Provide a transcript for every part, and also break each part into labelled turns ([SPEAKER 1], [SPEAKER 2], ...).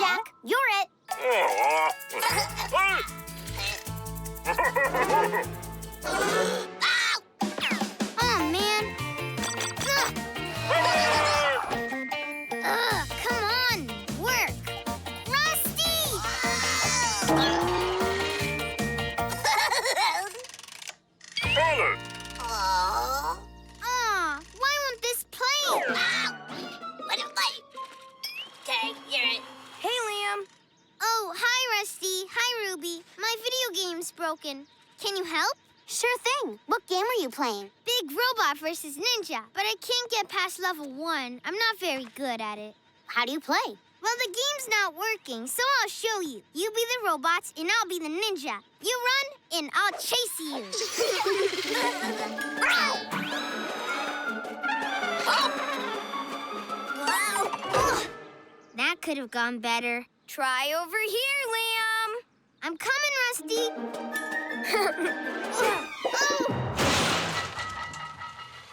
[SPEAKER 1] Jack. You're it. Oh, man. Come on. Work. Rusty! Why won't this play?
[SPEAKER 2] Okay, you're it.
[SPEAKER 3] Hey, Liam.
[SPEAKER 1] Oh, hi, Rusty. Hi, Ruby. My video game's broken. Can you help?
[SPEAKER 4] Sure thing. What game are you playing?
[SPEAKER 1] Big robot versus ninja, but I can't get past level 1. I'm not very good at it.
[SPEAKER 4] How do you play?
[SPEAKER 1] Well, the game's not working, so I'll show you. You be the robots, and I'll be the ninja. You run, and I'll chase you. That could have gone better.
[SPEAKER 3] Try over here, Liam.
[SPEAKER 1] I'm coming, Rusty.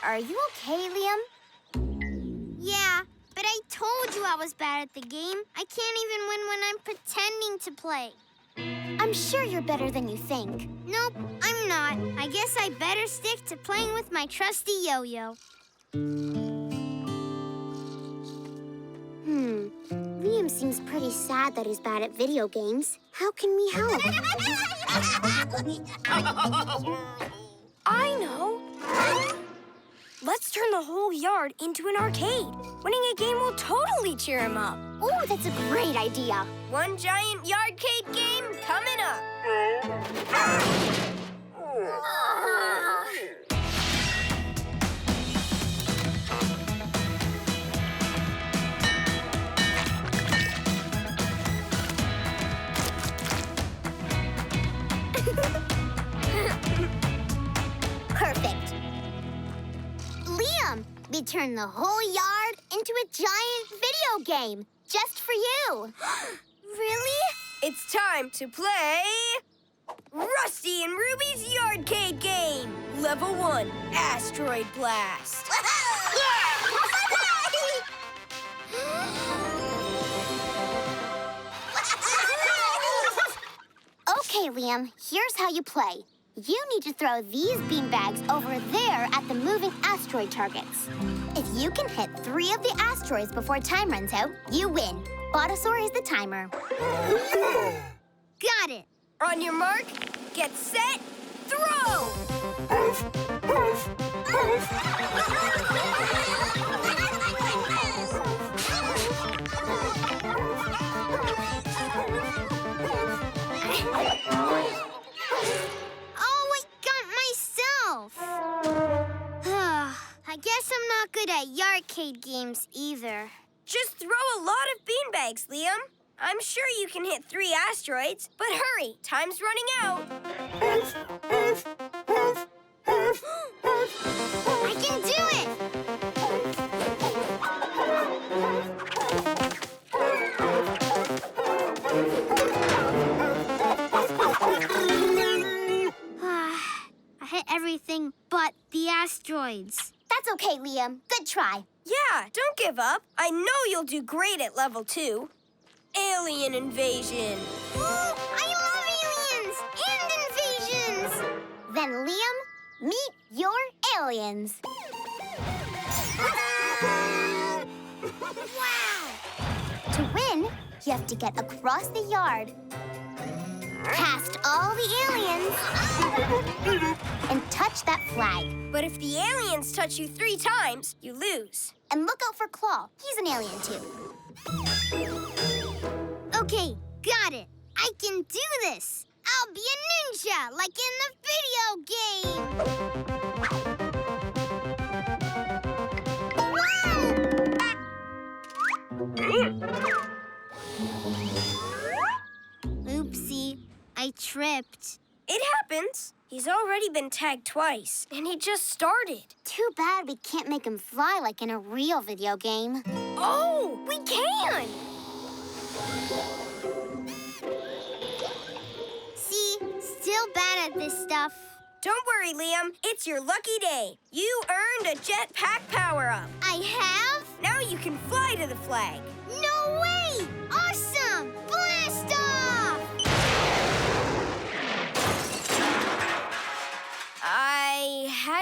[SPEAKER 4] Are you okay, Liam?
[SPEAKER 1] Yeah, but I told you I was bad at the game. I can't even win when I'm pretending to play.
[SPEAKER 4] I'm sure you're better than you think.
[SPEAKER 1] Nope, I'm not. I guess I better stick to playing with my trusty yo-yo.
[SPEAKER 4] Liam seems pretty sad that he's bad at video games. How can we help?
[SPEAKER 3] I know. Let's turn the whole yard into an arcade. Winning a game will totally cheer him up.
[SPEAKER 4] Oh, that's a great idea.
[SPEAKER 3] One giant yardcade game coming up.
[SPEAKER 4] Perfect. Liam, we turned the whole yard into a giant video game just for you.
[SPEAKER 1] Really?
[SPEAKER 3] It's time to play Rusty and Ruby's Yardcade Game. Level 1, Asteroid Blast.
[SPEAKER 4] Okay, Liam, here's how you play. You need to throw these beanbags over there at the moving asteroid targets. If you can hit 3 of the asteroids before time runs out, you win. Botasaur is the timer.
[SPEAKER 1] Got it.
[SPEAKER 3] On your mark, get set, throw!
[SPEAKER 1] I guess I'm not good at yardcade games either.
[SPEAKER 3] Just throw a lot of beanbags, Liam. I'm sure you can hit 3 asteroids, but hurry, time's running out.
[SPEAKER 1] I can do it! I hit everything but the asteroids.
[SPEAKER 4] That's okay, Liam. Good try.
[SPEAKER 3] Yeah, don't give up. I know you'll do great at level 2. Alien invasion.
[SPEAKER 1] Ooh, I love aliens and invasions!
[SPEAKER 4] Then, Liam, meet your aliens.
[SPEAKER 1] Wow!
[SPEAKER 4] To win, you have to get across the yard, past all the aliens, and touch that flag.
[SPEAKER 3] But if the aliens touch you 3 times, you lose.
[SPEAKER 4] And look out for Claw. He's an alien, too.
[SPEAKER 1] Okay, got it. I can do this. I'll be a ninja, like in the video game. Oopsie, I tripped.
[SPEAKER 3] It happens. He's already been tagged twice, and he just started.
[SPEAKER 4] Too bad we can't make him fly like in a real video game.
[SPEAKER 3] Oh, we can!
[SPEAKER 1] See, still bad at this stuff.
[SPEAKER 3] Don't worry, Liam. It's your lucky day. You earned a jetpack power-up.
[SPEAKER 1] I have?
[SPEAKER 3] Now you can fly to the flag.
[SPEAKER 1] No way! Awesome!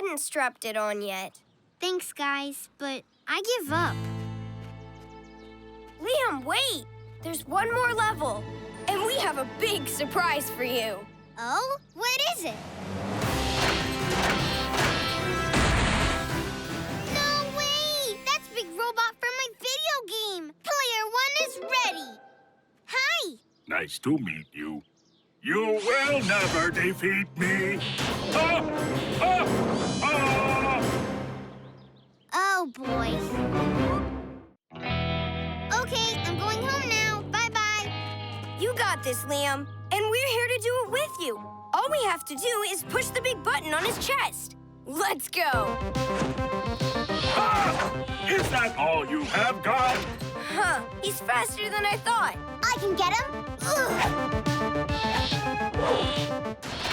[SPEAKER 3] hadn't strapped it on yet.
[SPEAKER 1] Thanks, guys, but I give up.
[SPEAKER 3] Liam, wait! There's one more level, and we have a big surprise for you.
[SPEAKER 1] Oh? What is it? No way! That's Big Robot from my video game! Player 1 is ready! Hi!
[SPEAKER 5] Nice to meet you. You will never defeat me. Ah! Ah! Ah!
[SPEAKER 1] Oh, boy. Okay, I'm going home now. Bye-bye.
[SPEAKER 3] You got this, Liam, and we're here to do it with you. All we have to do is push the big button on his chest. Let's go.
[SPEAKER 5] Ah! Is that all you have got?
[SPEAKER 3] Huh, he's faster than I thought.
[SPEAKER 4] I can get him.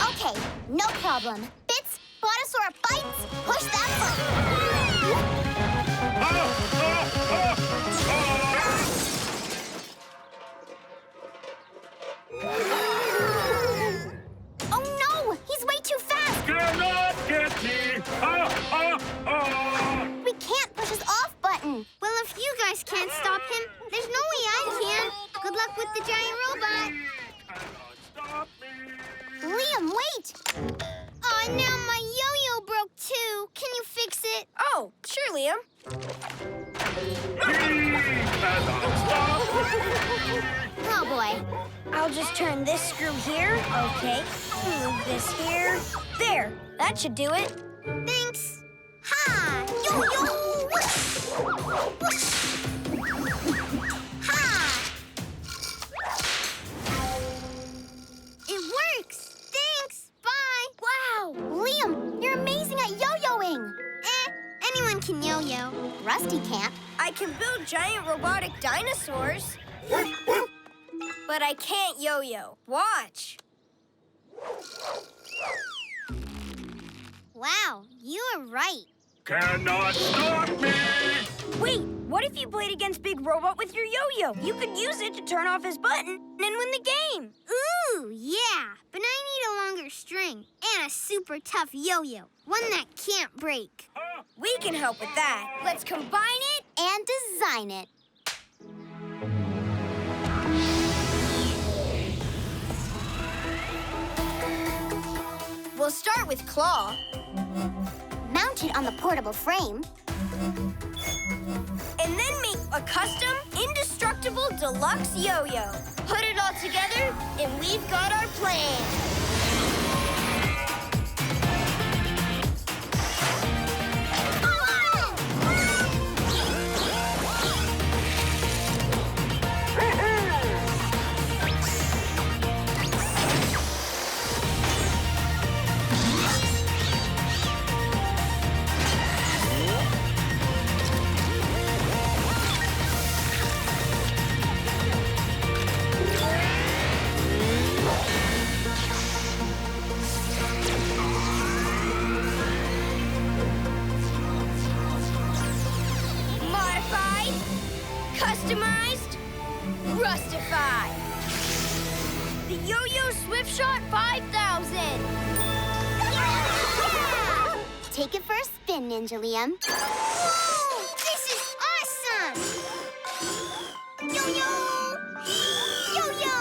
[SPEAKER 4] Okay, no problem. Bits, Botasaur bites, push that button.
[SPEAKER 5] Ah! Ah! Ah!
[SPEAKER 4] Oh no, he's way too fast.
[SPEAKER 5] Cannot get me! Ah! Ah! Ah!
[SPEAKER 4] We can't push his off button.
[SPEAKER 1] Well, if you guys can't stop him, there's no way I can. Good luck with the giant robot.
[SPEAKER 5] Cannot stop me!
[SPEAKER 4] Liam, wait.
[SPEAKER 1] Oh, now my yo-yo broke too. Can you fix it?
[SPEAKER 3] Oh, sure, Liam.
[SPEAKER 5] He cannot stop me!
[SPEAKER 4] Oh boy.
[SPEAKER 3] I'll just turn this screw here. Okay. Move this here. There. That should do it.
[SPEAKER 1] Thanks. Ha! Yo-yo! Whoosh! Whoosh! Ha! It works. Thanks. Bye.
[SPEAKER 4] Wow, Liam, you're amazing at yo-yoing.
[SPEAKER 1] Anyone can yo-yo.
[SPEAKER 4] Rusty can't.
[SPEAKER 3] I can build giant robotic dinosaurs. But I can't yo-yo. Watch.
[SPEAKER 1] Wow, you are right.
[SPEAKER 5] Cannot stop me!
[SPEAKER 3] Wait, what if you played against Big Robot with your yo-yo? You could use it to turn off his button and win the game.
[SPEAKER 1] Ooh, yeah. But I need a longer string and a super tough yo-yo. One that can't break.
[SPEAKER 3] We can help with that. Let's combine it.
[SPEAKER 4] And design it.
[SPEAKER 3] We'll start with Claw.
[SPEAKER 4] Mount it on the portable frame.
[SPEAKER 3] And then make a custom, indestructible deluxe yo-yo. Put it all together, and we've got our plan. Modified, customized, Rustify. The Yo-Yo Swift Shot 5000.
[SPEAKER 4] Take it for a spin, Ninja Liam.
[SPEAKER 1] Whoa! This is awesome! Yo-yo! Yo-yo!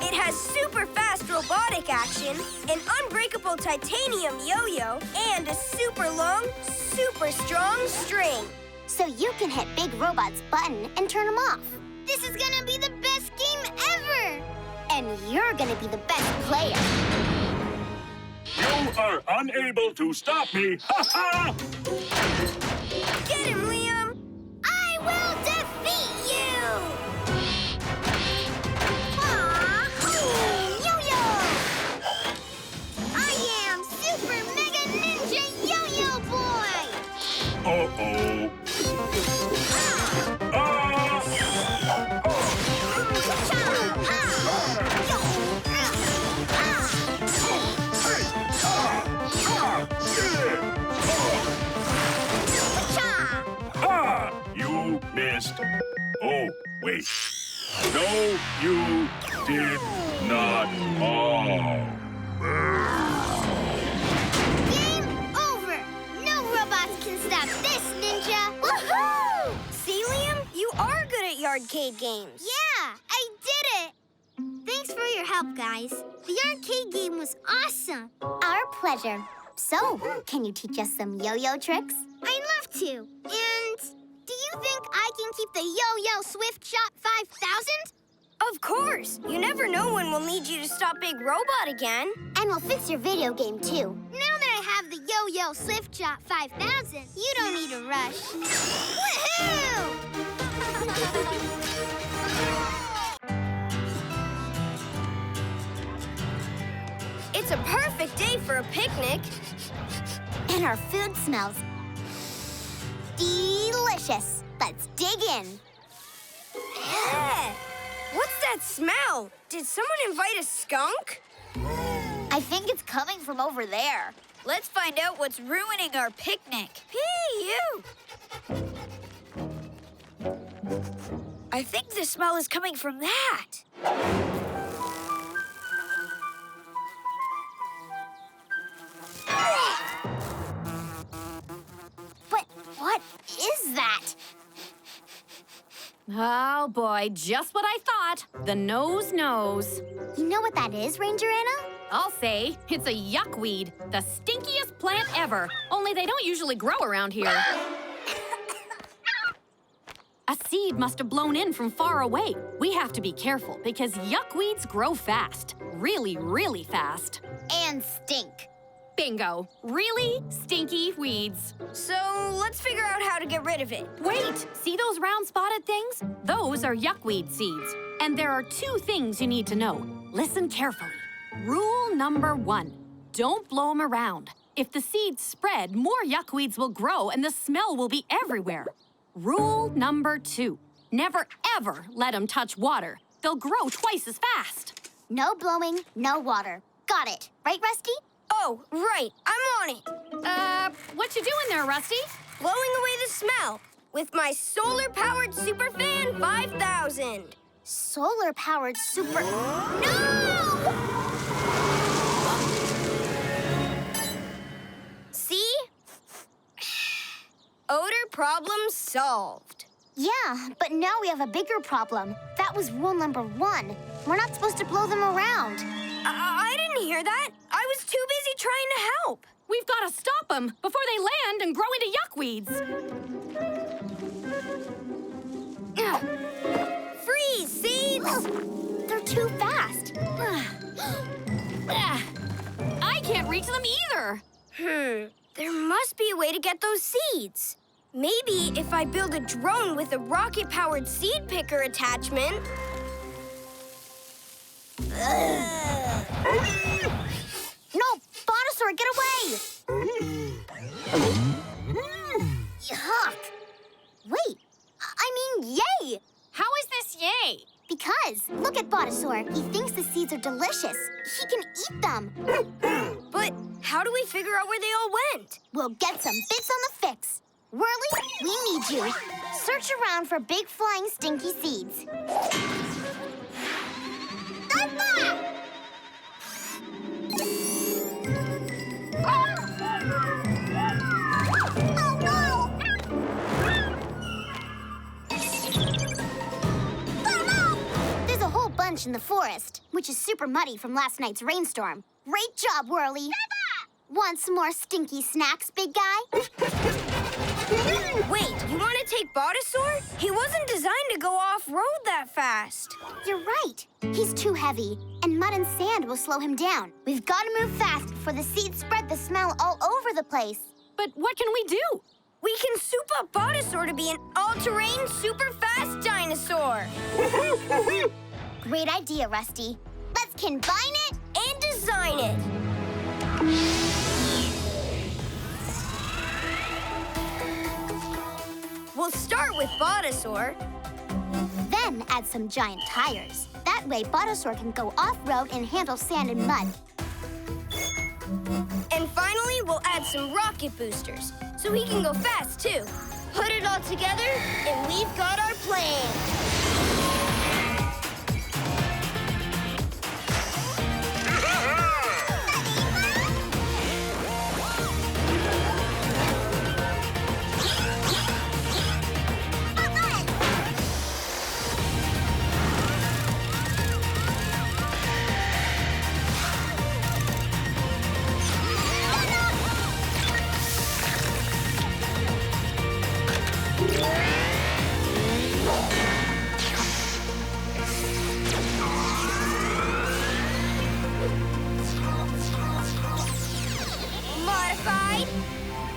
[SPEAKER 3] It has super fast robotic action, an unbreakable titanium yo-yo, and a super long, super strong string.
[SPEAKER 4] So you can hit Big Robot's button and turn him off.
[SPEAKER 1] This is gonna be the best game ever!
[SPEAKER 4] And you're gonna be the best player.
[SPEAKER 5] You are unable to stop me! Ha ha!
[SPEAKER 3] Get him, Liam!
[SPEAKER 1] I will defeat you! Aww! Yo-yo! I am Super Mega Ninja Yo-Yo Boy!
[SPEAKER 5] Uh-oh. Ha! You missed. Oh, wait. No, you did not. Oh.
[SPEAKER 1] Game over!
[SPEAKER 3] arcade games.
[SPEAKER 1] Yeah, I did it! Thanks for your help, guys. The arcade game was awesome.
[SPEAKER 4] Our pleasure. So, can you teach us some yo-yo tricks?
[SPEAKER 1] I'd love to. And do you think I can keep the Yo-Yo Swift Shot 5000?
[SPEAKER 3] Of course. You never know when we'll need you to stop Big Robot again.
[SPEAKER 4] And we'll fix your video game, too.
[SPEAKER 1] Now that I have the Yo-Yo Swift Shot 5000, you don't need to rush. Woohoo!
[SPEAKER 3] It's a perfect day for a picnic.
[SPEAKER 4] And our food smells delicious. Let's dig in.
[SPEAKER 3] Yeah. What's that smell? Did someone invite a skunk?
[SPEAKER 4] I think it's coming from over there.
[SPEAKER 3] Let's find out what's ruining our picnic. Hey, you! I think the smell is coming from that.
[SPEAKER 4] But what is that?
[SPEAKER 6] Oh, boy, just what I thought. The nose knows.
[SPEAKER 4] You know what that is, Ranger Anna?
[SPEAKER 6] I'll say, it's a yuckweed, the stinkiest plant ever. Only they don't usually grow around here. A seed must have blown in from far away. We have to be careful because yuckweeds grow fast. Really, really fast.
[SPEAKER 4] And stink.
[SPEAKER 6] Bingo. Really stinky weeds.
[SPEAKER 3] So let's figure out how to get rid of it.
[SPEAKER 6] Wait, see those round spotted things? Those are yuckweed seeds. And there are 2 things you need to know. Listen carefully. Rule number 1, don't blow them around. If the seeds spread, more yuckweeds will grow and the smell will be everywhere. Rule number 2, never ever let them touch water. They'll grow twice as fast.
[SPEAKER 4] No blowing, no water. Got it. Right, Rusty?
[SPEAKER 3] Oh, right. I'm on it.
[SPEAKER 6] What you doing there, Rusty?
[SPEAKER 3] Blowing away the smell with my solar-powered Superfan 5000.
[SPEAKER 4] Solar-powered super... No!
[SPEAKER 3] See? Odor problem solved.
[SPEAKER 4] Yeah, but now we have a bigger problem. That was rule number 1. We're not supposed to blow them around.
[SPEAKER 3] I didn't hear that. I was too busy trying to help.
[SPEAKER 6] We've got to stop them before they land and grow into yuckweeds.
[SPEAKER 3] Freeze, seeds!
[SPEAKER 4] They're too fast.
[SPEAKER 6] I can't reach them either.
[SPEAKER 3] There must be a way to get those seeds. Maybe if I build a drone with a rocket-powered seed picker attachment...
[SPEAKER 4] No, Botasaur, get away! Yuck. Wait, I mean, yay!
[SPEAKER 6] How is this yay?
[SPEAKER 4] Because, look at Botasaur. He thinks the seeds are delicious. He can eat them.
[SPEAKER 3] But how do we figure out where they all went?
[SPEAKER 4] We'll get some bits on the fix. Whirly, we need you. Search around for big flying stinky seeds. There's a whole bunch in the forest, which is super muddy from last night's rainstorm. Great job, Whirly. Want some more stinky snacks, big guy?
[SPEAKER 3] Wait, you want to take Botasaur? He wasn't designed to go off-road that fast.
[SPEAKER 4] You're right. He's too heavy, and mud and sand will slow him down. We've got to move fast before the seeds spread the smell all over the place.
[SPEAKER 6] But what can we do?
[SPEAKER 3] We can soup up Botasaur to be an all-terrain, super-fast dinosaur.
[SPEAKER 4] Great idea, Rusty. Let's combine it
[SPEAKER 3] And design it. We'll start with Botasaur.
[SPEAKER 4] Then add some giant tires. That way, Botasaur can go off-road and handle sand and mud.
[SPEAKER 3] And finally, we'll add some rocket boosters, so he can go fast, too. Put it all together, and we've got our plan.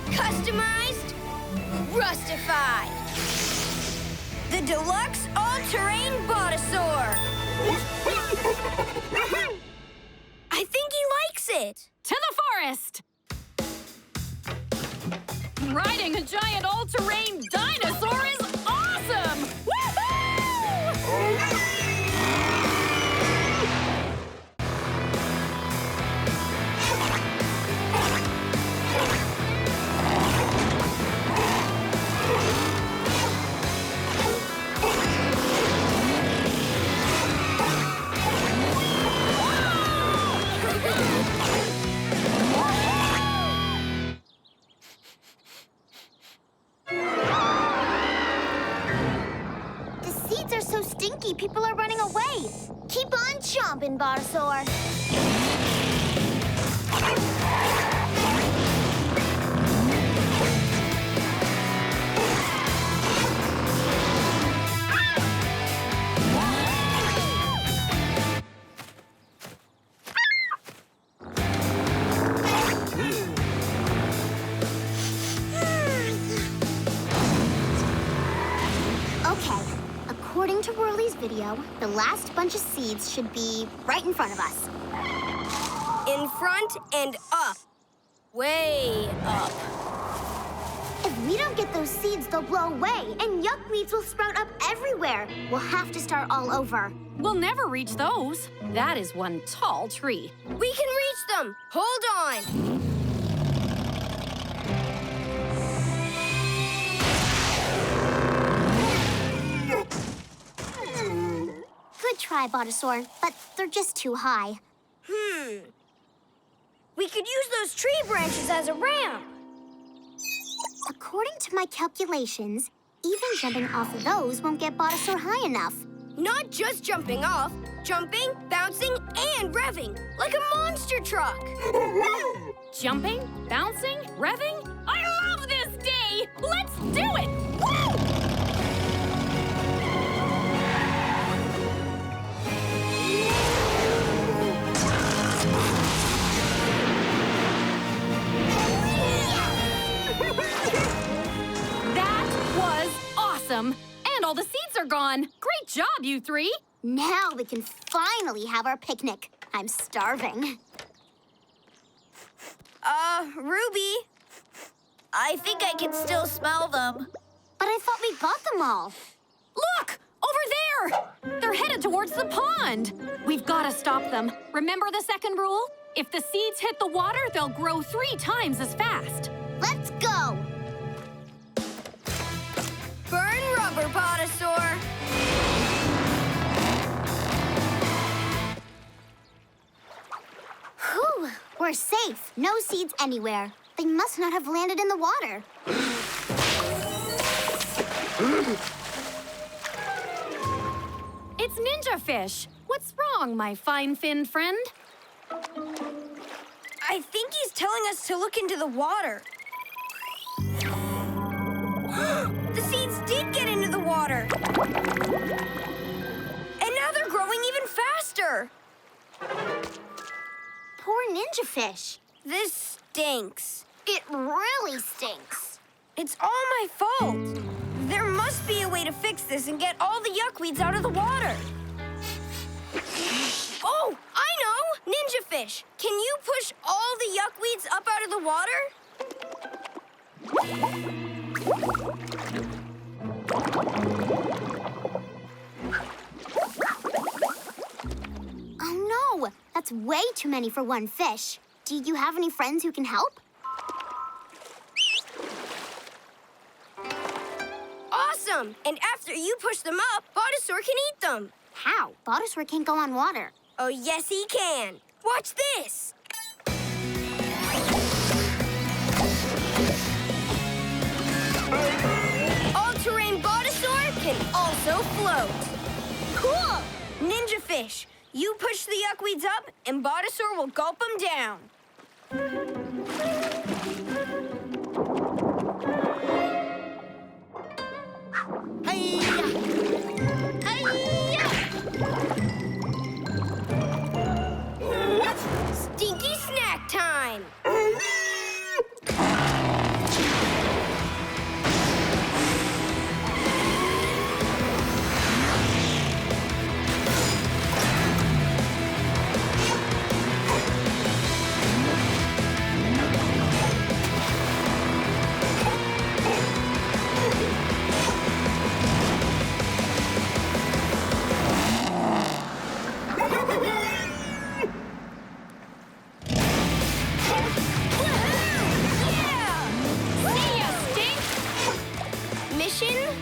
[SPEAKER 3] customized Rustify. The deluxe all-terrain Botasaur. I think he likes it.
[SPEAKER 6] To the forest! Riding a giant all-terrain dinosaur is awesome! Woohoo!
[SPEAKER 4] People are running away. Keep on chomping, Botasaur. According to Whirly's video, the last bunch of seeds should be right in front of us.
[SPEAKER 3] In front and up. Way up.
[SPEAKER 4] If we don't get those seeds, they'll blow away, and yuckweeds will sprout up everywhere. We'll have to start all over.
[SPEAKER 6] We'll never reach those. That is one tall tree.
[SPEAKER 3] We can reach them. Hold on.
[SPEAKER 4] Good try, Botasaur, but they're just too high.
[SPEAKER 3] We could use those tree branches as a ramp.
[SPEAKER 4] According to my calculations, even jumping off of those won't get Botasaur high enough.
[SPEAKER 3] Not just jumping off, jumping, bouncing, and revving, like a monster truck.
[SPEAKER 6] Jumping, bouncing, revving? I love this day! Let's do it! Woo! And all the seeds are gone. Great job, you three.
[SPEAKER 4] Now we can finally have our picnic. I'm starving.
[SPEAKER 3] Ruby, I think I can still smell them.
[SPEAKER 4] But I thought we got them all.
[SPEAKER 6] Look! Over there! They're headed towards the pond. We've got to stop them. Remember the second rule? If the seeds hit the water, they'll grow 3 times as fast.
[SPEAKER 4] Let's go!
[SPEAKER 3] Burn rubber, Botasaur!
[SPEAKER 4] Whew! We're safe. No seeds anywhere. They must not have landed in the water.
[SPEAKER 6] It's Ninja Fish. What's wrong, my fine-finned friend?
[SPEAKER 3] I think he's telling us to look into the water. The seeds did get into the water. And now they're growing even faster.
[SPEAKER 4] Poor Ninja Fish.
[SPEAKER 3] This stinks.
[SPEAKER 4] It really stinks.
[SPEAKER 3] It's all my fault. There must be a way to fix this and get all the yuckweeds out of the water. Oh, I know! Ninja Fish, can you push all the yuckweeds up out of the water?
[SPEAKER 4] Oh no, that's way too many for one fish. Do you have any friends who can help?
[SPEAKER 3] Awesome! And after you push them up, Botasaur can eat them.
[SPEAKER 4] How? Botasaur can't go on water.
[SPEAKER 3] Oh, yes, he can. Watch this. All-terrain Botasaur can also float. Cool! Ninja Fish, you push the yuckweeds up, and Botasaur will gulp them down. Stinky snack time!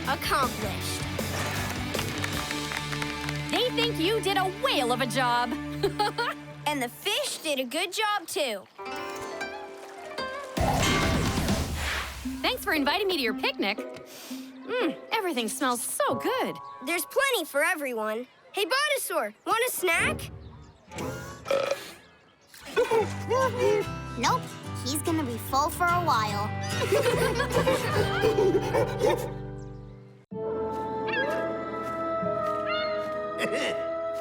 [SPEAKER 3] accomplished.
[SPEAKER 6] They think you did a whale of a job.
[SPEAKER 3] And the fish did a good job, too.
[SPEAKER 6] Thanks for inviting me to your picnic. Everything smells so good.
[SPEAKER 3] There's plenty for everyone. Hey, Botasaur, want a snack?
[SPEAKER 4] Nope, he's gonna be full for a while.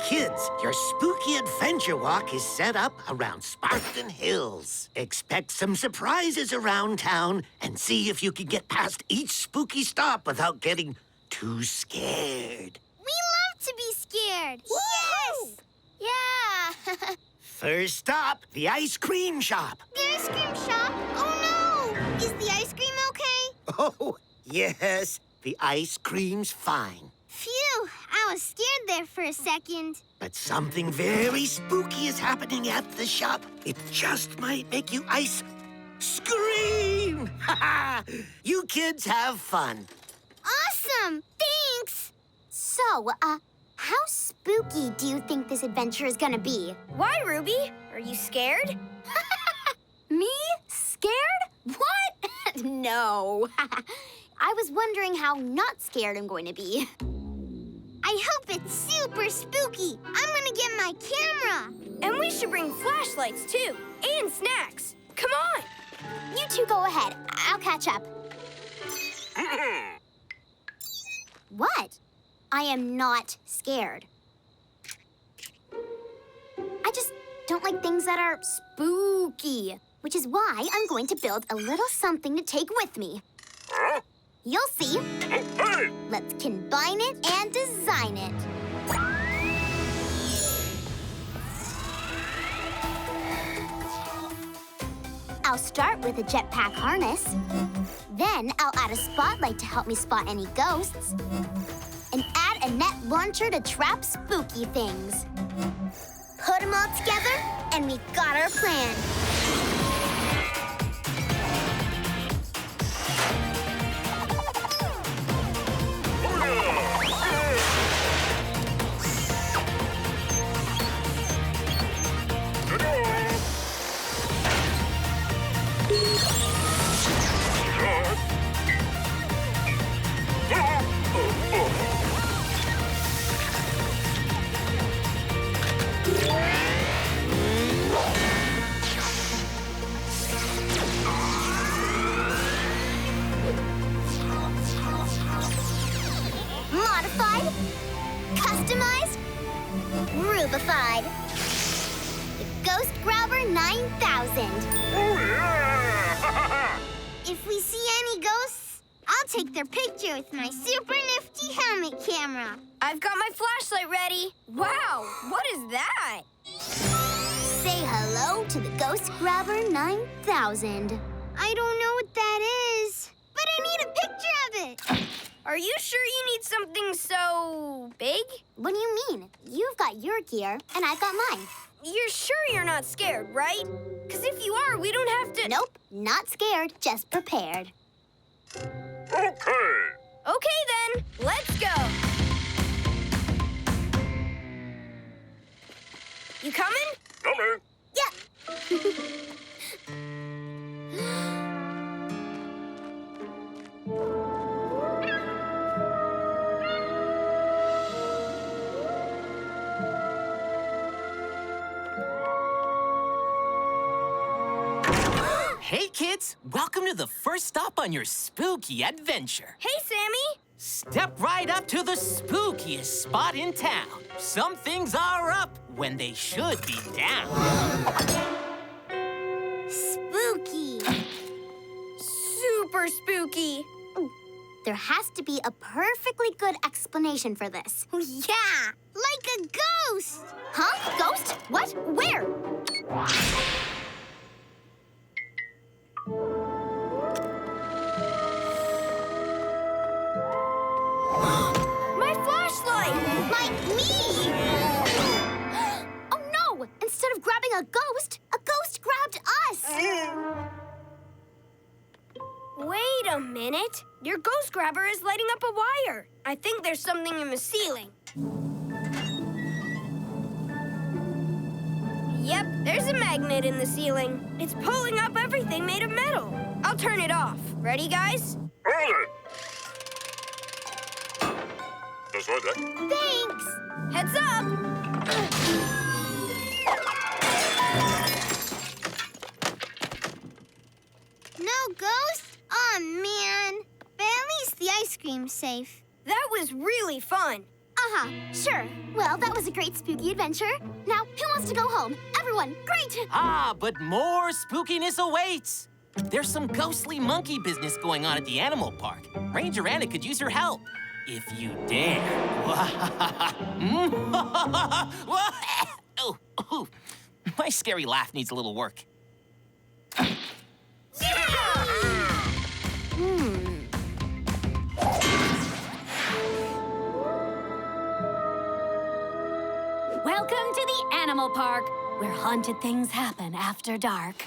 [SPEAKER 7] Kids, your spooky adventure walk is set up around Sparkton Hills. Expect some surprises around town and see if you can get past each spooky stop without getting too scared.
[SPEAKER 1] We love to be scared. Yes! Yeah.
[SPEAKER 7] First stop, the ice cream shop.
[SPEAKER 1] The ice cream shop? Oh, no! Is the ice cream okay?
[SPEAKER 7] Oh, yes, the ice cream's fine.
[SPEAKER 1] Phew, I was scared there for a second.
[SPEAKER 7] But something very spooky is happening at the shop. It just might make you ice scream! Ha ha! You kids have fun.
[SPEAKER 1] Awesome! Thanks!
[SPEAKER 4] So, how spooky do you think this adventure is gonna be?
[SPEAKER 3] Why, Ruby? Are you scared?
[SPEAKER 4] Me? Scared? What? No. I was wondering how not scared I'm going to be.
[SPEAKER 1] I hope it's super spooky. I'm gonna get my camera.
[SPEAKER 3] And we should bring flashlights, too, and snacks. Come on!
[SPEAKER 4] You two go ahead. I'll catch up. What? I am not scared. I just don't like things that are spooky, which is why I'm going to build a little something to take with me.
[SPEAKER 5] Huh?
[SPEAKER 4] You'll see.
[SPEAKER 5] Hey!
[SPEAKER 4] Let's combine it and design it. I'll start with a jetpack harness. Then I'll add a spotlight to help me spot any ghosts. And add a net launcher to trap spooky things. Put them all together, and we've got our plan. Modified, customized, rubified. The Ghost Grabber 9000.
[SPEAKER 5] Oh, yeah!
[SPEAKER 1] If we see any ghosts, I'll take their picture with my super nifty helmet camera.
[SPEAKER 3] I've got my flashlight ready. Wow, what is that?
[SPEAKER 4] Say hello to the Ghost Grabber 9000.
[SPEAKER 1] I don't know what that is, but I need a picture of it.
[SPEAKER 3] Are you sure you need something so big?
[SPEAKER 4] What do you mean? You've got your gear, and I've got mine.
[SPEAKER 3] You're sure you're not scared, right? Because if you are, we don't have to...
[SPEAKER 4] Nope, not scared, just prepared.
[SPEAKER 5] Okay.
[SPEAKER 3] Okay, then. Let's go. You coming?
[SPEAKER 5] Coming.
[SPEAKER 4] Yeah.
[SPEAKER 8] Hey, kids! Welcome to the first stop on your spooky adventure.
[SPEAKER 3] Hey, Sammy.
[SPEAKER 8] Step right up to the spookiest spot in town. Some things are up when they should be down.
[SPEAKER 1] Spooky.
[SPEAKER 3] Super spooky.
[SPEAKER 4] There has to be a perfectly good explanation for this.
[SPEAKER 1] Yeah, like a ghost.
[SPEAKER 4] Huh? Ghost? What? Where?
[SPEAKER 3] My flashlight.
[SPEAKER 4] Me! Oh no! Instead of grabbing a ghost grabbed us!
[SPEAKER 3] Wait a a minute. Your ghost grabber is lighting up a wire. I think there's something in the ceiling. Yep, there's a magnet in the ceiling. It's pulling up everything made of metal. I'll turn it off. Ready, guys?
[SPEAKER 5] Hold it!
[SPEAKER 1] Thanks!
[SPEAKER 3] Heads up!
[SPEAKER 1] No ghost? Aw, man. But at least the ice cream's safe.
[SPEAKER 3] That was really fun.
[SPEAKER 4] Uh-huh, sure. Well, that was a great spooky adventure. Now, who wants to go home? Everyone, great!
[SPEAKER 8] Ah, but more spookiness awaits. There's some ghostly monkey business going on at the animal park. Ranger Anna could use your help. If you dare. Oh, my scary laugh needs a little work.
[SPEAKER 6] Welcome to the animal park, where haunted things happen after dark.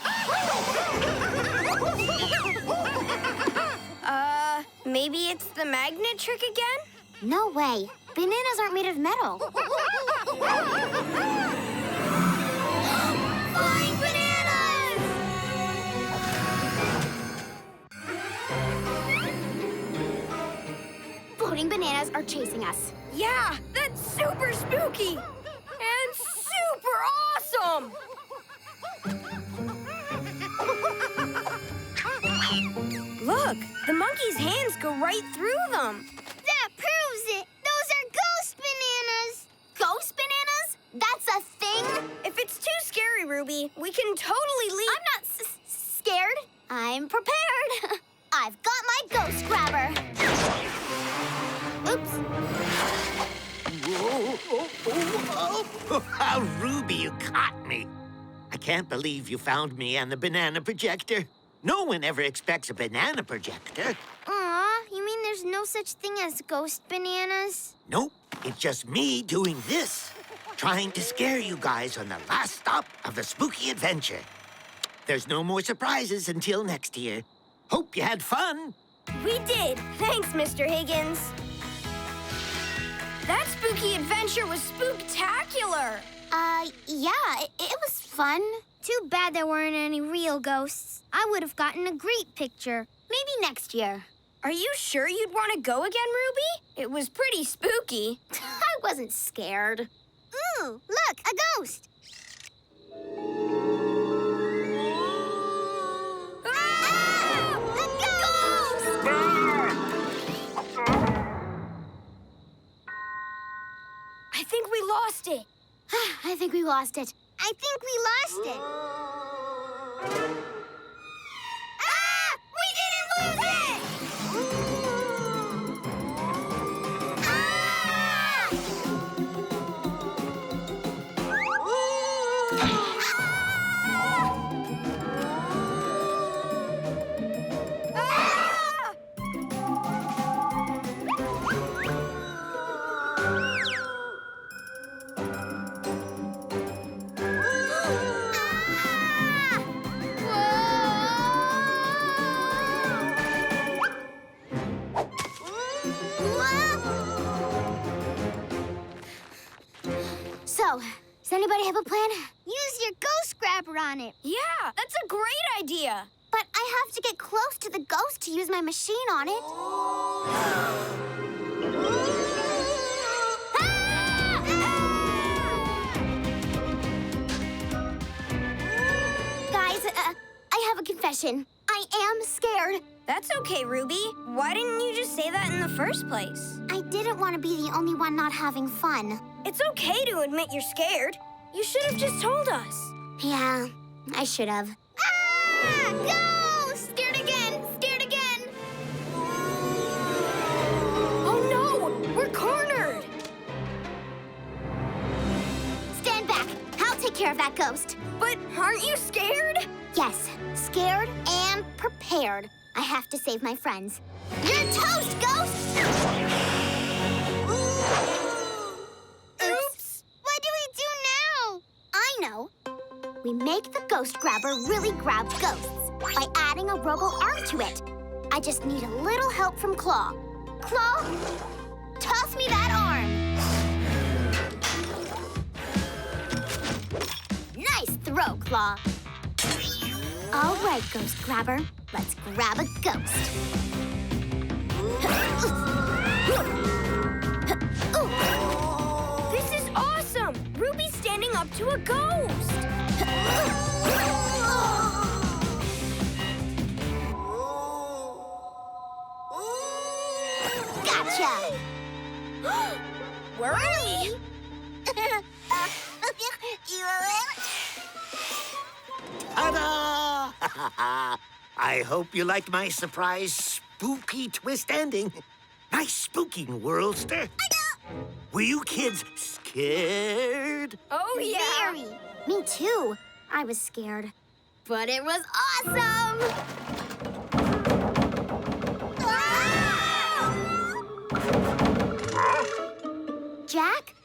[SPEAKER 3] Maybe it's the magnet trick again?
[SPEAKER 4] No way. Bananas aren't made of metal.
[SPEAKER 1] Flying bananas!
[SPEAKER 4] Floating bananas are chasing us.
[SPEAKER 3] Yeah, that's super spooky! And super awesome! Look, the monkey's hands go right through them.
[SPEAKER 1] That proves it! Those are ghost bananas!
[SPEAKER 4] Ghost bananas? That's a thing?
[SPEAKER 3] If it's too scary, Ruby, we can totally leave.
[SPEAKER 4] I'm not scared. I'm prepared. I've got my ghost grabber. Oops.
[SPEAKER 7] Oh, Ruby, you caught me. I can't believe you found me and the banana projector. No one ever expects a banana projector.
[SPEAKER 1] Aw, you mean there's no such thing as ghost bananas?
[SPEAKER 7] Nope, it's just me doing this. Trying to scare you guys on the last stop of the spooky adventure. There's no more surprises until next year. Hope you had fun.
[SPEAKER 3] We did. Thanks, Mr. Higgins. That spooky adventure was spooktacular.
[SPEAKER 4] Yeah, it was fun.
[SPEAKER 1] Too bad there weren't any real ghosts. I would have gotten a great picture.
[SPEAKER 4] Maybe next year.
[SPEAKER 3] Are you sure you'd want to go again, Ruby? It was pretty spooky.
[SPEAKER 4] I wasn't scared.
[SPEAKER 1] Ooh, look, a ghost!
[SPEAKER 3] Ah!
[SPEAKER 1] A ghost!
[SPEAKER 3] I think we lost it.
[SPEAKER 4] I think we lost it.
[SPEAKER 1] I think we lost it. Ah! We didn't lose it! Ah!
[SPEAKER 4] So, does anybody have a plan?
[SPEAKER 1] Use your ghost grabber on it.
[SPEAKER 3] Yeah, that's a great idea.
[SPEAKER 4] But I have to get close to the ghost to use my machine on it. Guys, I have a confession. I am scared.
[SPEAKER 3] That's okay, Ruby. Why didn't you just say that in the first place?
[SPEAKER 4] I didn't want to be the only one not having fun.
[SPEAKER 3] It's okay to admit you're scared. You should have just told us.
[SPEAKER 4] Yeah, I should have.
[SPEAKER 1] Ah! Ghost! Scared again! Scared again!
[SPEAKER 3] Oh no! We're cornered!
[SPEAKER 4] Stand back. I'll take care of that ghost.
[SPEAKER 3] But aren't you scared?
[SPEAKER 4] Yes, scared and prepared. I have to save my friends. You're toast, ghost!
[SPEAKER 1] Oops! What do we do now?
[SPEAKER 4] I know. We make the ghost grabber really grab ghosts by adding a robo arm to it. I just need a little help from Claw. Claw, toss me that arm. Nice throw, Claw. All right, Ghost Grabber. Let's grab a ghost.
[SPEAKER 3] This is awesome! Ruby's standing up to a ghost!
[SPEAKER 4] Gotcha!
[SPEAKER 3] Where are we?
[SPEAKER 7] Ta-da! I hope you like my surprise spooky twist ending. Nice spooking, Worldster. Were you kids scared?
[SPEAKER 3] Oh, yeah!
[SPEAKER 4] Very. Me too. I was scared. But it was awesome! Jack?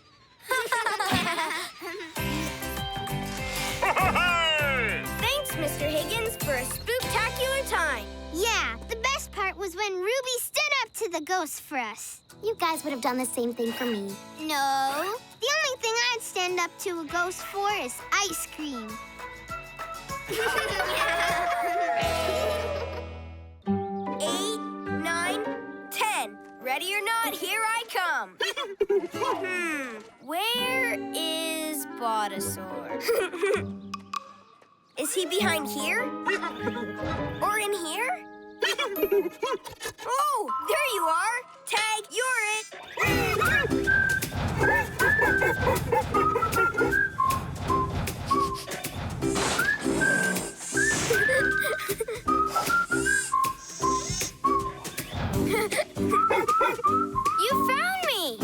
[SPEAKER 3] Thanks, Mr. Higgins, for a spooktacular time.
[SPEAKER 1] Yeah, the best part was when Ruby stood up to the ghost for us.
[SPEAKER 4] You guys would have done the same thing for me.
[SPEAKER 1] No, the only thing I'd stand up to a ghost for is ice cream.
[SPEAKER 3] 8, 9, 10. Ready or not, here I come. Where is Botasaur? Is he behind here? Or in here? Oh, there you are. Tag, you're it. You found me!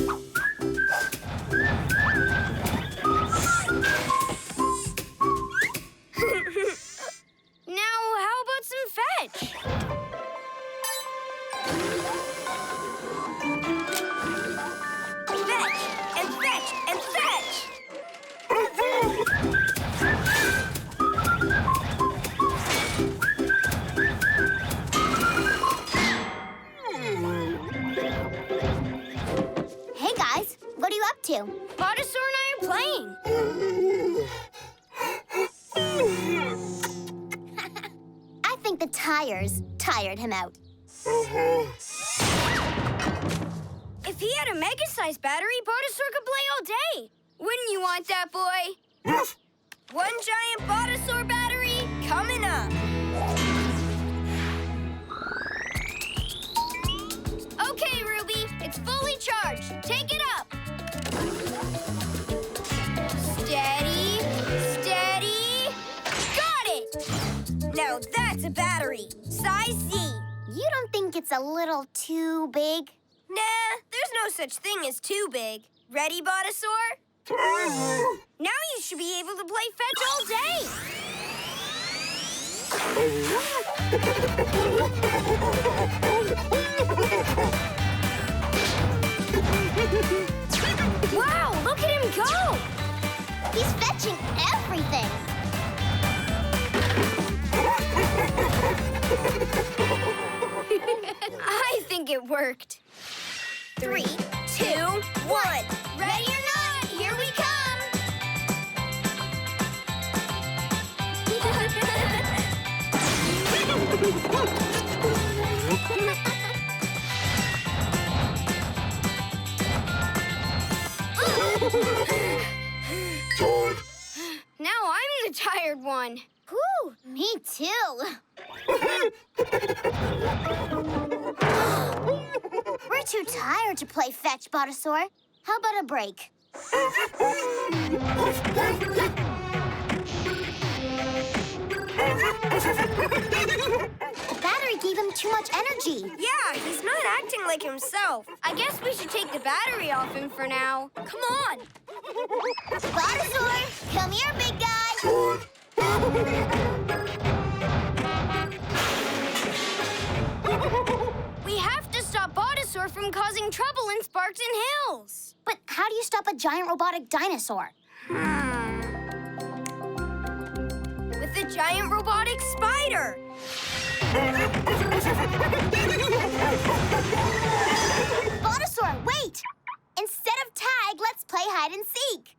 [SPEAKER 3] Now, how about some fetch? Fetch, and fetch, and fetch!
[SPEAKER 4] Hey, guys. What are you up to?
[SPEAKER 3] Botasaur and I are playing.
[SPEAKER 4] I think the tires tired him out.
[SPEAKER 3] If he had a mega-sized battery, Botasaur could play all day. Wouldn't you want that, boy? One giant Botasaur battery coming up. Okay, Ruby, it's fully charged. Take it up. Steady, steady. Got it! Now that's a battery. Size Z.
[SPEAKER 4] You don't think it's a little too big?
[SPEAKER 3] Nah, there's no such thing as too big. Ready, Botasaur? Now you should be able to play fetch all day. Wow, look at him go!
[SPEAKER 4] He's fetching everything.
[SPEAKER 3] I think it worked. 3, 2, 1. Ready or not, here we come! Now I'm the tired one.
[SPEAKER 4] Whew, me too. We're too tired to play fetch, Botasaur. How about a break? The battery gave him too much energy.
[SPEAKER 3] Yeah, he's not acting like himself. I guess we should take the battery off him for now. Come on.
[SPEAKER 4] Botasaur, come here, big guy.
[SPEAKER 3] We have to stop Botasaur from causing trouble in Sparkton Hills.
[SPEAKER 4] But how do you stop a giant robotic dinosaur?
[SPEAKER 3] With a giant robotic spider.
[SPEAKER 4] Botasaur, wait! Instead of tag, let's play hide and seek.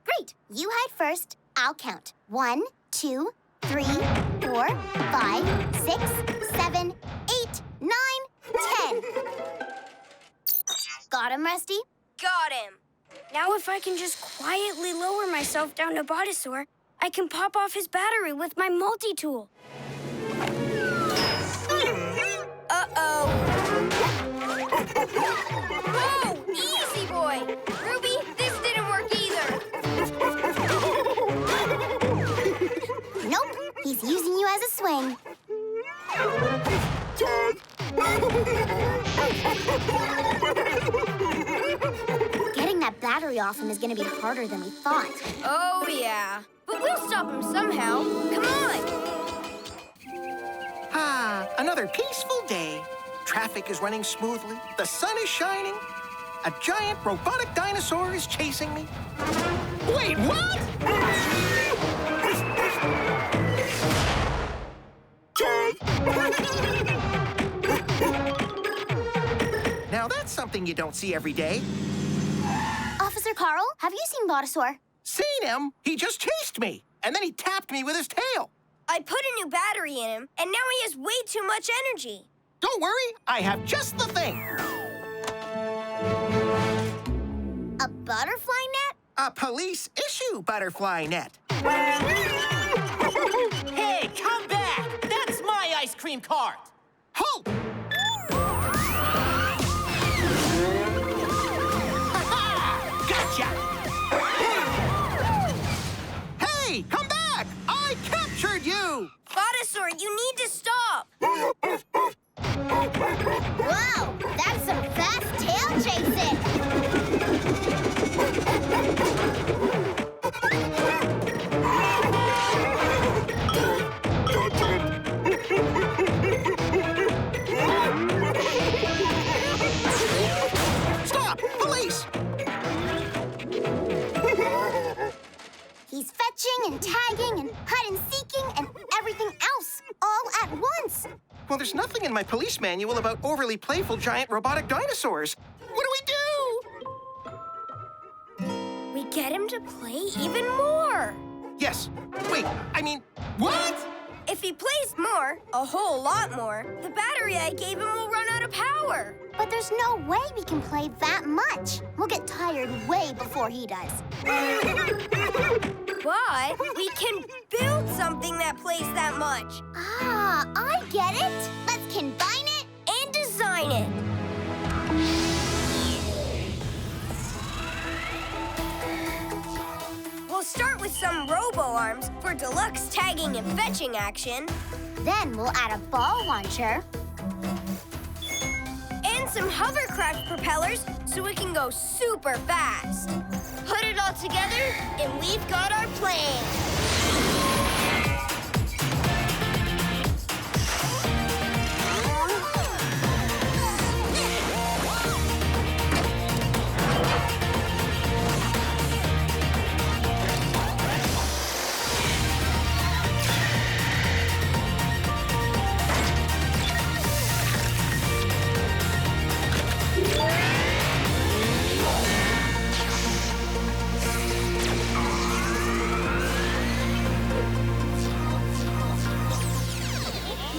[SPEAKER 4] Great. You hide first. I'll count. 1, 2, 3, 4, 5, 6, 7, 8, 9, 10. Got him, Rusty?
[SPEAKER 3] Got him. Now if I can just quietly lower myself down to Botasaur, I can pop off his battery with my multi-tool. Uh-oh. Whoa! Easy, boy! Ruby, this didn't work either.
[SPEAKER 4] Nope. He's using you as a swing. Getting that battery off him is going to be harder than we thought.
[SPEAKER 3] Oh, yeah. But we'll stop him somehow. Come on!
[SPEAKER 9] Ah, another peaceful day. Traffic is running smoothly. The sun is shining. A giant robotic dinosaur is chasing me. Wait, what? Now that's something you don't see every day.
[SPEAKER 4] Officer Carl, have you seen Botasaur?
[SPEAKER 9] Seen him? He just chased me. And then he tapped me with his tail.
[SPEAKER 3] I put a new battery in him, and now he has way too much energy.
[SPEAKER 9] Don't worry, I have just the thing.
[SPEAKER 4] A butterfly net?
[SPEAKER 9] A police-issue butterfly net.
[SPEAKER 8] Hey, come back! That's my ice cream cart!
[SPEAKER 9] Halt! Ha-ha! Gotcha! Hey, come back! I captured you!
[SPEAKER 3] Botasaur, you need to stop.
[SPEAKER 4] Wow, that's some fast tail chasing.
[SPEAKER 9] Stop! Police!
[SPEAKER 4] He's fetching and tagging and hide and seeking and everything else all at once.
[SPEAKER 9] Well, there's nothing in my police manual about overly playful giant robotic dinosaurs. What do we do?
[SPEAKER 3] We get him to play even more.
[SPEAKER 9] Yes. Wait, I mean, what?
[SPEAKER 3] If he plays more, a whole lot more, the battery I gave him will run out of power.
[SPEAKER 4] But there's no way we can play that much. We'll get tired way before he does.
[SPEAKER 3] But we can build something that plays that much.
[SPEAKER 4] Ah, I get it. Let's combine it
[SPEAKER 3] And design it. We'll start with some robo arms for deluxe tagging and fetching action.
[SPEAKER 4] Then we'll add a ball launcher.
[SPEAKER 3] And some hovercraft propellers so it can go super fast. Put it all together, and we've got our plan.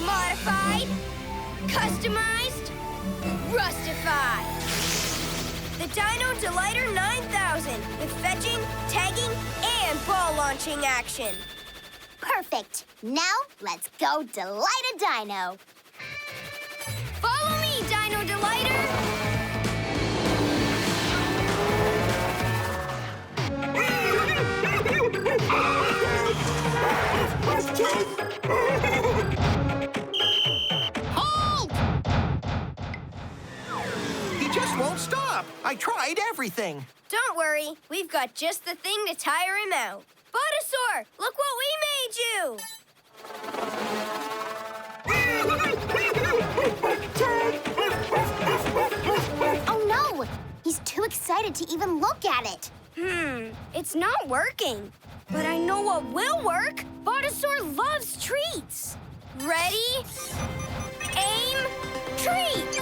[SPEAKER 3] Modified, customized, Rustify. The Dino Delighter 9000 with fetching, tagging, and ball launching action.
[SPEAKER 4] Perfect. Now let's go delight a dino.
[SPEAKER 3] Follow me, Dino Delighter!
[SPEAKER 9] Halt! He just won't stop. I tried everything.
[SPEAKER 3] Don't worry, we've got just the thing to tire him out. Botasaur, look what we made you!
[SPEAKER 4] Oh no! He's too excited to even look at it.
[SPEAKER 3] It's not working. But I know what will work. Botasaur loves treats. Ready? Aim! Treat!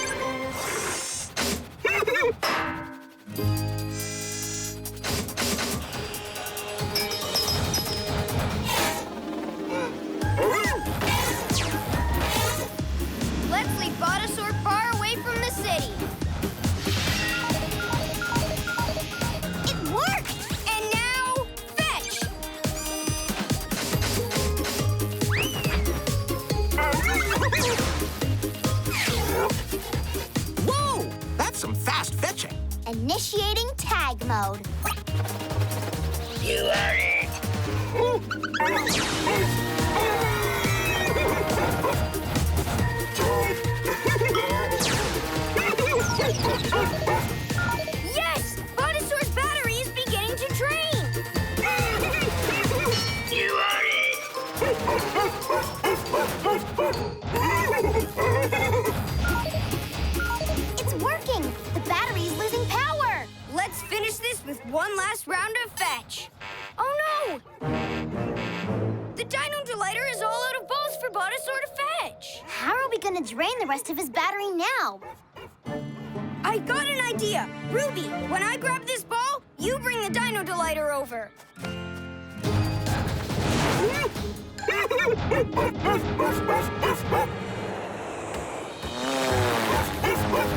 [SPEAKER 3] Let's leave Botasaur far away from the city.
[SPEAKER 1] It worked!
[SPEAKER 3] And now, fetch!
[SPEAKER 9] Whoa! That's some fast fetching.
[SPEAKER 4] Initiating tag mode.
[SPEAKER 2] You are it.
[SPEAKER 3] Yes! Botasaur's battery is beginning to drain!
[SPEAKER 2] You are it.
[SPEAKER 4] It's working! The battery's losing power!
[SPEAKER 3] Let's finish this with one last round of fetch. Oh no! The Dino Delighter is all out of balls for Botasaur to fetch.
[SPEAKER 4] How are we gonna drain the rest of his battery now?
[SPEAKER 3] I got an idea. Ruby, when I grab this ball, you bring the Dino Delighter over.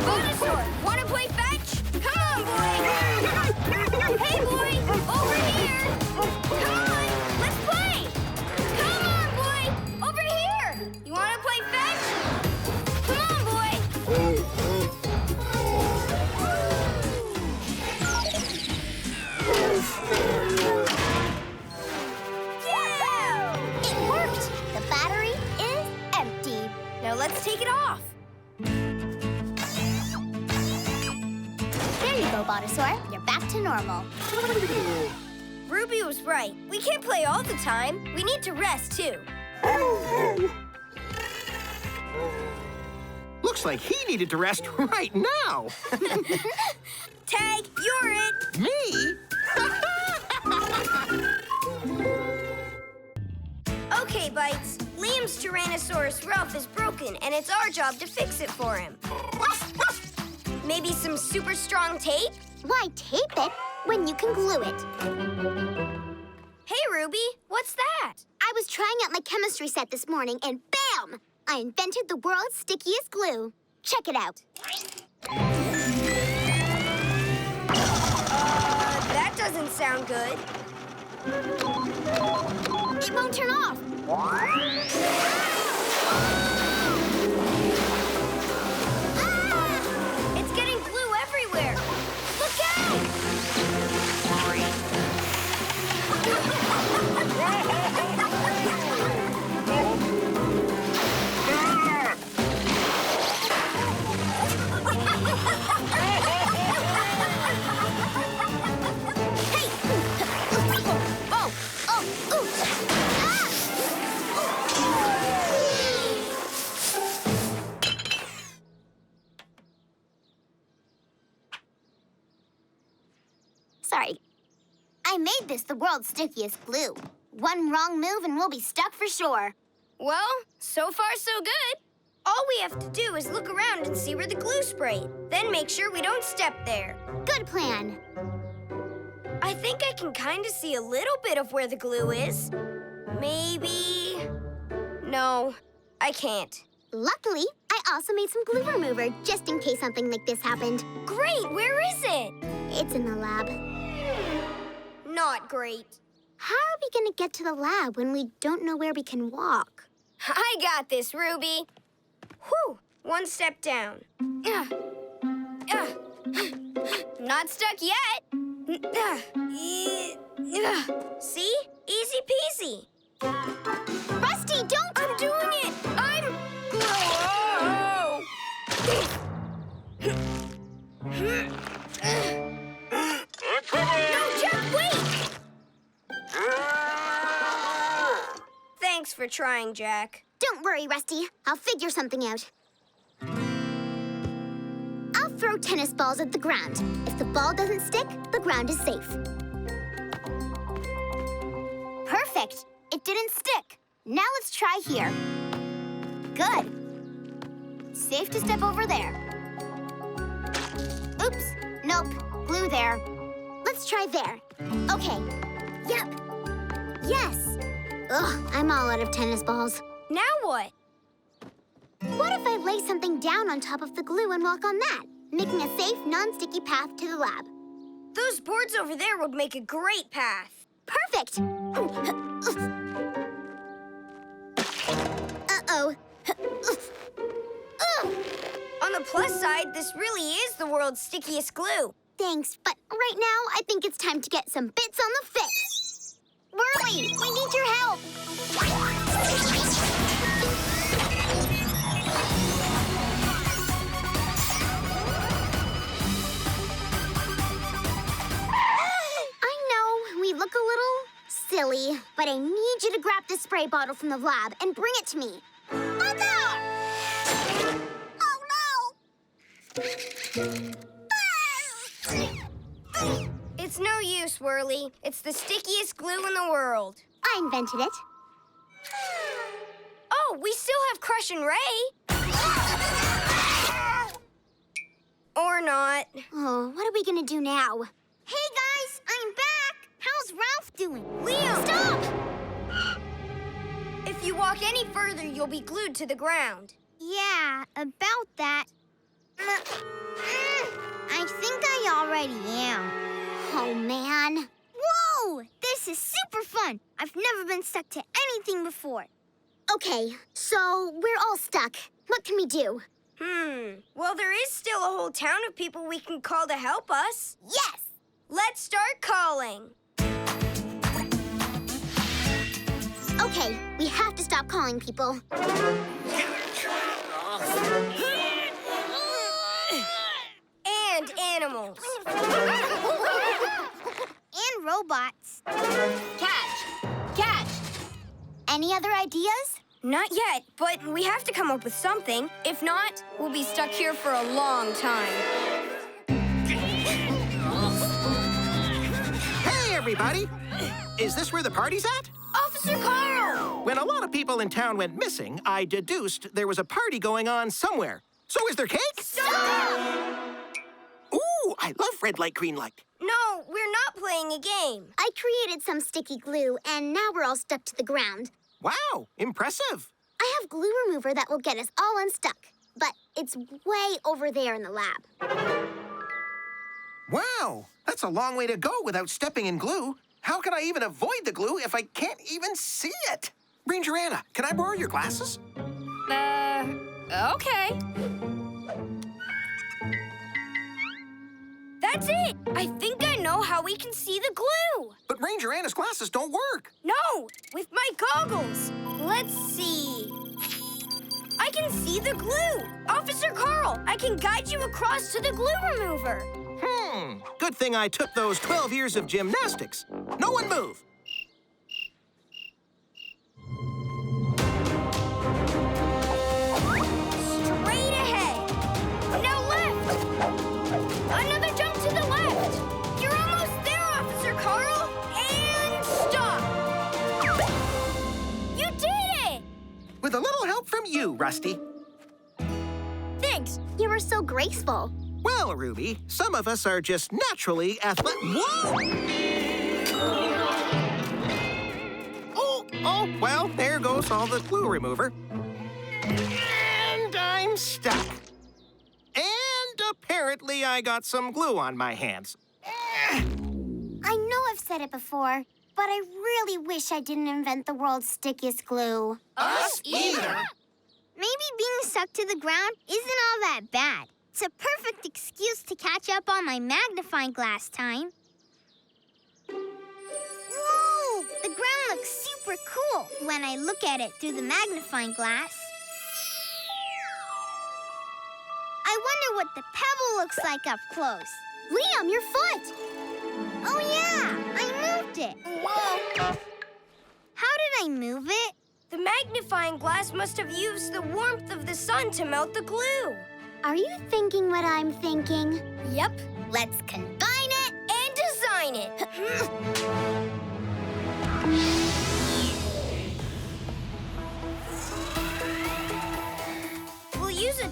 [SPEAKER 3] Botasaur, wanna play fetch? Come on, boy! Hey, boy! Over here! Come on, let's play! Come on, boy! Over here! You wanna play fetch? Come on, boy! Yeah!
[SPEAKER 4] It worked! The battery is empty.
[SPEAKER 3] Now let's take it off.
[SPEAKER 4] There you go, Botasaur. You're back to normal.
[SPEAKER 3] Ruby was right. We can't play all the time. We need to rest, too.
[SPEAKER 9] Looks like he needed to rest right now.
[SPEAKER 3] Tag, you're it.
[SPEAKER 9] Me?
[SPEAKER 3] Okay, Bites. Liam's Tyrannosaurus Ralph is broken, and it's our job to fix it for him. Maybe some super strong tape?
[SPEAKER 4] Why tape it when you can glue it?
[SPEAKER 3] Hey, Ruby, what's that?
[SPEAKER 4] I was trying out my chemistry set this morning and bam! I invented the world's stickiest glue. Check it out.
[SPEAKER 3] That doesn't sound good.
[SPEAKER 4] It won't turn off.
[SPEAKER 3] It's getting glue everywhere. Look out!
[SPEAKER 4] Hey! Oh! Oh! Ooh! Ah! Sorry. I made this the world's stickiest glue. One wrong move and we'll be stuck for sure.
[SPEAKER 3] Well, so far so good. All we have to do is look around and see where the glue sprayed. Then make sure we don't step there.
[SPEAKER 4] Good plan.
[SPEAKER 3] I think I can kind of see a little bit of where the glue is. Maybe... No, I can't.
[SPEAKER 4] Luckily, I also made some glue remover just in case something like this happened.
[SPEAKER 3] Great, where is it?
[SPEAKER 4] It's in the lab.
[SPEAKER 3] Not great.
[SPEAKER 4] How are we gonna get to the lab when we don't know where we can walk?
[SPEAKER 3] I got this, Ruby. Whew, one step down. Not stuck yet. See? Easy peasy.
[SPEAKER 4] Rusty, don't!
[SPEAKER 3] I'm doing it! No, Jack, wait! Thanks for trying, Jack.
[SPEAKER 4] Don't worry, Rusty. I'll figure something out. I'll throw tennis balls at the ground. If the ball doesn't stick, the ground is safe. Perfect. It didn't stick. Now let's try here. Good. Safe to step over there. Oops. Nope. Glue there. Let's try there. Okay. Yep. Yes. Ugh, I'm all out of tennis balls.
[SPEAKER 3] Now what?
[SPEAKER 4] What if I lay something down on top of the glue and walk on that, making a safe, non-sticky path to the lab?
[SPEAKER 3] Those boards over there would make a great path.
[SPEAKER 4] Perfect! Uh-oh.
[SPEAKER 3] On the plus side, this really is the world's stickiest glue.
[SPEAKER 4] Thanks, but right now, I think it's time to get some bits on the fit. Whirly, we need your help! I know, we look a little silly, but I need you to grab this spray bottle from the lab and bring it to me. Mother! Oh, no!
[SPEAKER 3] It's no use, Whirly. It's the stickiest glue in the world.
[SPEAKER 4] I invented it.
[SPEAKER 3] Oh, we still have Crush and Ray. Or not.
[SPEAKER 4] Oh, what are we gonna do now?
[SPEAKER 1] Hey, guys, I'm back. How's Ralph doing?
[SPEAKER 3] Liam!
[SPEAKER 4] Stop!
[SPEAKER 3] If you walk any further, you'll be glued to the ground.
[SPEAKER 1] Yeah, about that. I think I already am.
[SPEAKER 4] Oh, man.
[SPEAKER 1] Whoa! This is super fun. I've never been stuck to anything before.
[SPEAKER 4] Okay, so we're all stuck. What can we do?
[SPEAKER 3] Well, there is still a whole town of people we can call to help us.
[SPEAKER 1] Yes!
[SPEAKER 3] Let's start calling.
[SPEAKER 4] Okay, we have to stop calling people.
[SPEAKER 3] And animals.
[SPEAKER 1] And robots.
[SPEAKER 3] Catch!
[SPEAKER 4] Any other ideas?
[SPEAKER 3] Not yet, but we have to come up with something. If not, we'll be stuck here for a long time.
[SPEAKER 9] Hey, everybody! Is this where the party's at?
[SPEAKER 3] Officer Carl!
[SPEAKER 9] When a lot of people in town went missing, I deduced there was a party going on somewhere. So is there cake?
[SPEAKER 3] Stop!
[SPEAKER 9] Ooh, I love red light, green light.
[SPEAKER 3] No, we're not playing a game.
[SPEAKER 4] I created some sticky glue, and now we're all stuck to the ground.
[SPEAKER 9] Wow, impressive.
[SPEAKER 4] I have glue remover that will get us all unstuck, but it's way over there in the lab.
[SPEAKER 9] Wow, that's a long way to go without stepping in glue. How can I even avoid the glue if I can't even see it? Ranger Anna, can I borrow your glasses?
[SPEAKER 6] Okay.
[SPEAKER 3] That's it! I think I know how we can see the glue.
[SPEAKER 9] But Ranger Anna's glasses don't work.
[SPEAKER 3] No, with my goggles. Let's see. I can see the glue. Officer Carl, I can guide you across to the glue remover.
[SPEAKER 9] Good thing I took those 12 years of gymnastics. No one move.
[SPEAKER 3] Straight ahead. Now left. Another jump to the left. You're almost there, Officer Carl. And stop. You did it!
[SPEAKER 9] With a little help from you, Rusty.
[SPEAKER 3] Thanks.
[SPEAKER 4] You were so graceful.
[SPEAKER 9] Well, Ruby, some of us are just naturally athletic. Whoa! Oh, well, there goes all the glue remover. And I'm stuck. And apparently I got some glue on my hands.
[SPEAKER 4] I know I've said it before, but I really wish I didn't invent the world's stickiest glue.
[SPEAKER 9] Us either.
[SPEAKER 1] Maybe being stuck to the ground isn't all that bad. It's a perfect excuse to catch up on my magnifying glass time. Whoa! The ground looks super cool when I look at it through the magnifying glass. I wonder what the pebble looks like up close.
[SPEAKER 4] Liam, your foot!
[SPEAKER 1] Oh, yeah! I moved it. Whoa! How did I move it?
[SPEAKER 3] The magnifying glass must have used the warmth of the sun to melt the glue.
[SPEAKER 4] Are you thinking what I'm thinking?
[SPEAKER 3] Yep. Let's combine it and design it.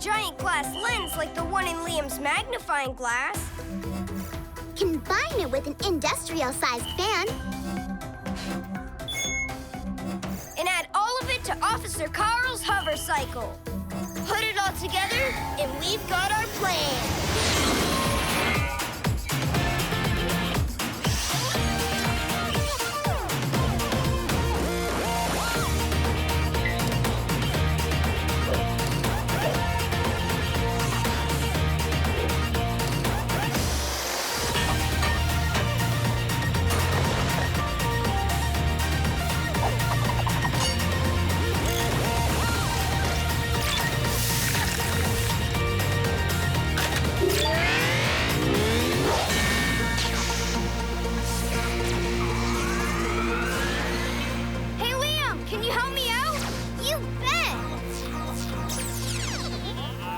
[SPEAKER 3] giant glass lens like the one in Liam's magnifying glass.
[SPEAKER 4] Combine it with an industrial-sized fan.
[SPEAKER 3] And add all of it to Officer Carl's hover cycle. Put it all together, and we've got our plan. Hey, Liam, can you help me out?
[SPEAKER 1] You bet!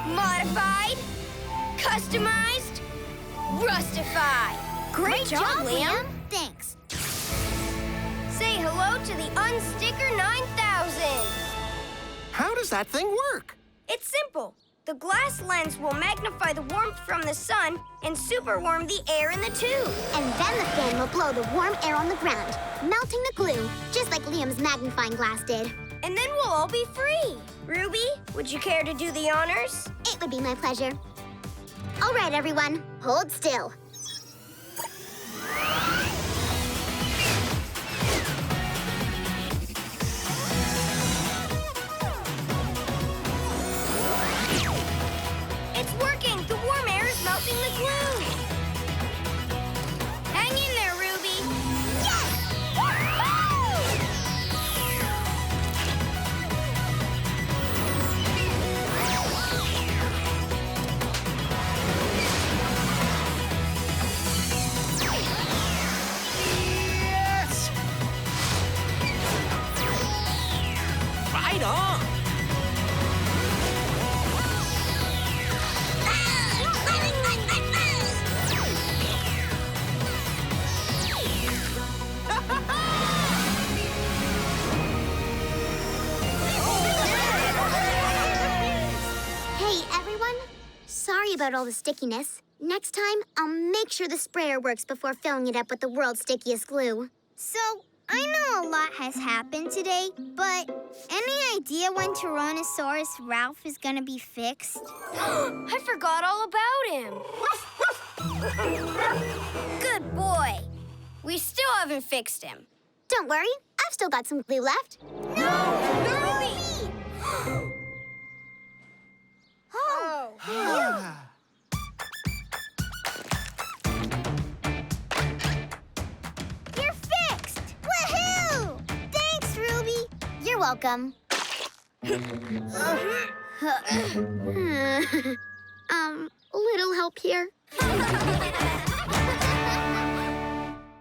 [SPEAKER 3] Modified, customized, Rustify. Great job, Liam.
[SPEAKER 1] Thanks.
[SPEAKER 3] Say hello to the Unsticker 9000.
[SPEAKER 9] How does that thing work?
[SPEAKER 3] It's simple. The glass lens will magnify the warmth from the sun and superwarm the air in the tube.
[SPEAKER 4] And then the fan will blow the warm air on the ground, melting the glue, just like Liam's magnifying glass did.
[SPEAKER 3] And then we'll all be free. Ruby, would you care to do the honors?
[SPEAKER 4] It would be my pleasure. All right, everyone, hold still.
[SPEAKER 3] It's working! The warm air is melting the glue! Hang in there, Ruby!
[SPEAKER 9] Yes!
[SPEAKER 8] Right on!
[SPEAKER 4] Hey, everyone. Sorry about all the stickiness. Next time, I'll make sure the sprayer works before filling it up with the world's stickiest glue.
[SPEAKER 1] So, I know a lot has happened today, but any idea when Tyrannosaurus Ralph is gonna be fixed?
[SPEAKER 3] I forgot all about him. Good boy. We still haven't fixed him.
[SPEAKER 4] Don't worry, I've still got some glue left.
[SPEAKER 3] No, Ruby!
[SPEAKER 1] You're fixed! Woohoo! Thanks, Ruby.
[SPEAKER 4] You're welcome. Little help here.